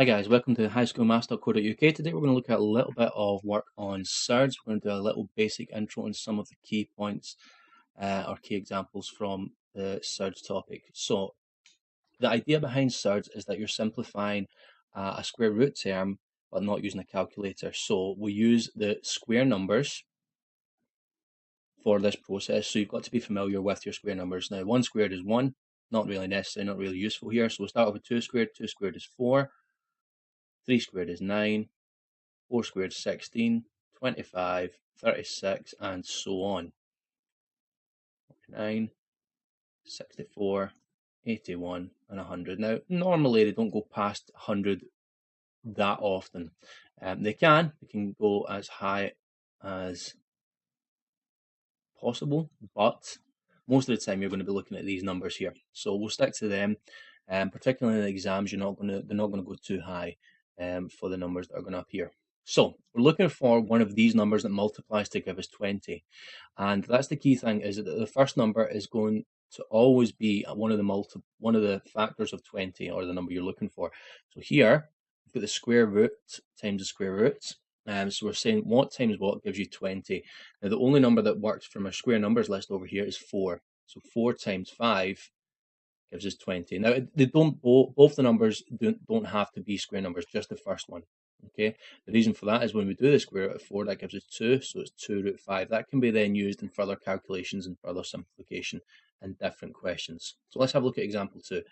Hi guys, welcome to highschoolmaths.co.uk. Today we're going to look at a little bit of work on Surds. We're going to do a little basic intro on some of the key points or key examples from the Surds topic. So the idea behind Surds is that you're simplifying a square root term but not using a calculator. So we use the square numbers for this process. So you've got to be familiar with your square numbers. Now 1 squared is 1, not really necessary, not really useful here. So we'll start off with 2 squared. 2 squared is 4. 3 squared is 9. 4 squared 16, 25, 36, and so on. 9, 64, 81, and 100. Now, normally they don't go past 100 that often. They can go as high as possible, but most of the time you're going to be looking at these numbers here. So we'll stick to them. Particularly in the exams, they're not going to go too high for the numbers that are going to appear. So we're looking for one of these numbers that multiplies to give us 20. And that's the key thing, is that the first number is going to always be one of the factors of 20, or the number you're looking for. So here, we've got the square root times the square root. So we're saying what times what gives you 20. Now the only number that works from our square numbers list over here is 4. So 4 times 5 gives us 20. Now they don't both the numbers don't have to be square numbers, just the first one. Okay, the reason for that is when we do the square root of 4, that gives us 2, so it's 2 root 5. That can be then used in further calculations and further simplification in different questions. So let's have a look at example 2.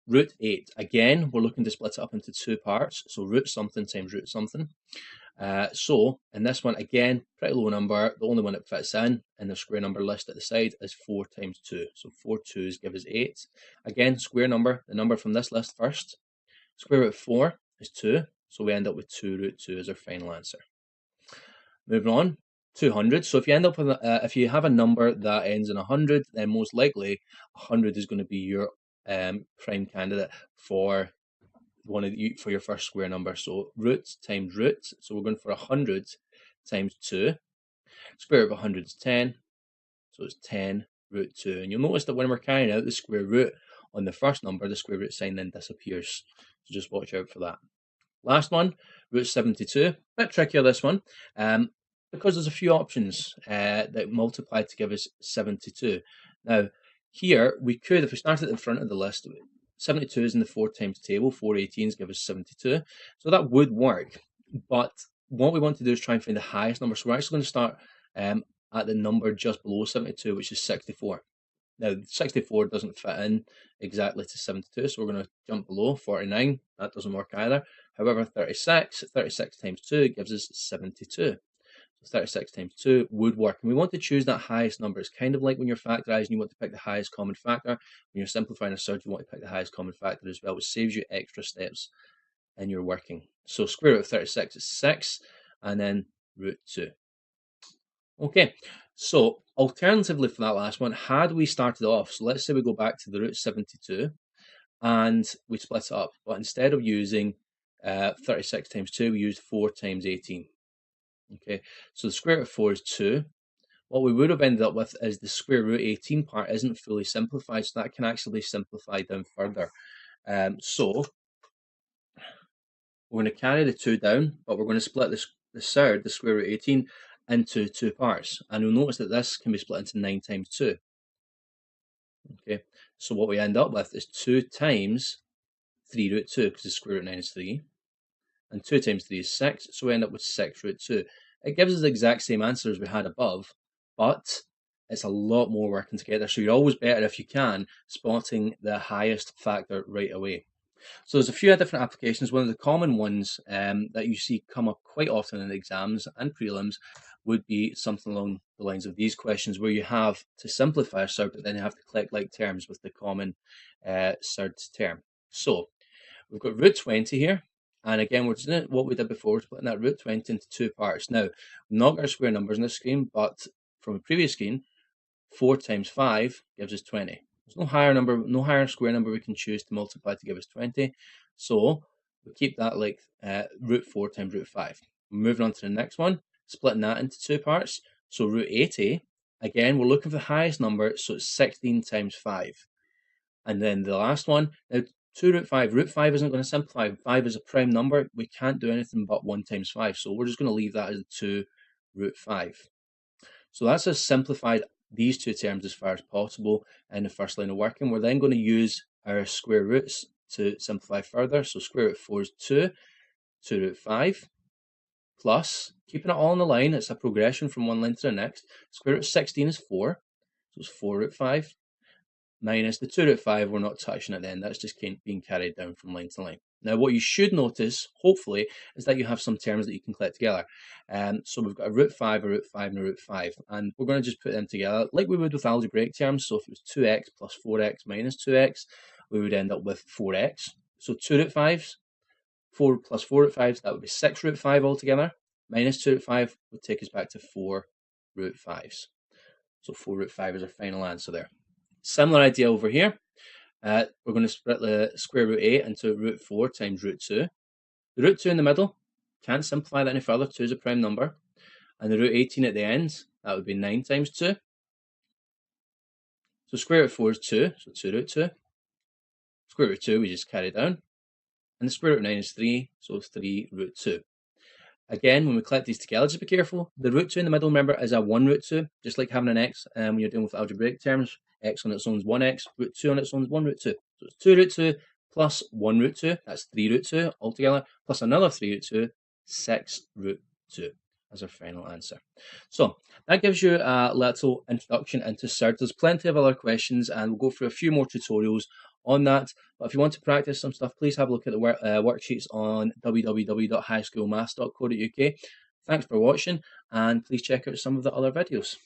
Root 8. Again, we're looking to split it up into 2 parts. So root something times root something. So in this one, again, pretty low number. The only one that fits in the square number list at the side is 4 times 2. So 4 2's give us 8. Again, square number, the number from this list first. Square root of 4 is 2. So we end up with 2 root 2 as our final answer. Moving on, 200. So if you end up with if you have a number that ends in 100, then most likely 100 is going to be your prime candidate for for your first square number. So root times root. So we're going for 100 times 2. Square root of 100 is 10. So it's 10 root 2. And you'll notice that when we're carrying out the square root on the first number, the square root sign then disappears. So just watch out for that. Last one, root 72. Bit trickier this one, because there's a few options that multiply to give us 72. Now, here we could, if we start at the front of the list, 72 is in the 4 times table, 4 18s give us 72. So that would work, but what we want to do is try and find the highest number. So we're actually going to start at the number just below 72, which is 64. Now, 64 doesn't fit in exactly to 72, so we're going to jump below 49. That doesn't work either. However, 36 times 2 gives us 72. So 36 times 2 would work. And we want to choose that highest number. It's kind of like when you're factorizing, you want to pick the highest common factor. When you're simplifying a surd, you want to pick the highest common factor as well, which saves you extra steps in your working. So square root of 36 is 6, and then root 2. Okay, so alternatively for that last one, had we started off, so let's say we go back to the root 72 and we split it up, but instead of using 36 times 2, we used 4 times 18. Okay, so the square root of 4 is 2. What we would have ended up with is the square root 18 part isn't fully simplified, so that can actually simplify down further. So we're going to carry the 2 down, but we're going to split the square root 18, into 2 parts. And you'll notice that this can be split into 9 times 2. Okay, so what we end up with is 2 times 3 root 2, because the square root of 9 is 3. And 2 times 3 is 6, so we end up with 6 root 2. It gives us the exact same answer as we had above, but it's a lot more working together. So you're always better, if you can, spotting the highest factor right away. So there's a few different applications. One of the common ones that you see come up quite often in exams and prelims would be something along the lines of these questions, where you have to simplify a surd, but then you have to collect like terms with the common surd term. So we've got root 20 here. And again, we're doing what we did before, splitting that root 20 into 2 parts. Now, we've not got our square numbers on this screen, but from a previous screen, 4 times 5 gives us 20. There's no higher square number we can choose to multiply to give us 20. So we keep that like root 4 times root 5. Moving on to the next one, splitting that into 2 parts. So root 80, again, we're looking for the highest number, so it's 16 times 5. And then the last one, now 2 root 5. Root 5 isn't going to simplify. 5 is a prime number. We can't do anything but 1 times 5. So we're just going to leave that as 2 root 5. So that's us simplified these two terms as far as possible in the first line of working. We're then going to use our square roots to simplify further. So square root of 4 is 2, 2 root 5, plus, keeping it all in the line, it's a progression from one line to the next. Square root of 16 is 4, so it's 4 root 5, minus the 2 root 5, we're not touching at the end, that's just being carried down from line to line. Now what you should notice, hopefully, is that you have some terms that you can collect together. So we've got a root 5, a root 5, and a root 5, and we're going to just put them together like we would with algebraic terms. So if it was 2x plus 4x minus 2x, we would end up with 4x. So 2 root 5s, 4 plus 4 root 5s, that would be 6 root 5 altogether, minus 2 root 5 would take us back to 4 root 5s. So 4 root 5 is our final answer there. Similar idea over here. We're going to split the square root 8 into root 4 times root 2. The root 2 in the middle, can't simplify that any further, 2 is a prime number. And the root 18 at the end, that would be 9 times 2. So square root of 4 is 2, so 2 root 2. Square root of 2 we just carry down. And the square root of 9 is 3, so 3 root 2. Again, when we collect these together, just be careful. The root 2 in the middle, remember, is a 1 root 2, just like having an x when you're dealing with algebraic terms. X on its own is 1x, root 2 on its own is 1 root 2. So it's 2 root 2 plus 1 root 2, that's 3 root 2 altogether, plus another 3 root 2, 6 root 2 as our final answer. So that gives you a little introduction into Surds. There's plenty of other questions, and we'll go through a few more tutorials on that. But if you want to practice some stuff, please have a look at the worksheets on www.highschoolmaths.co.uk. Thanks for watching, and please check out some of the other videos.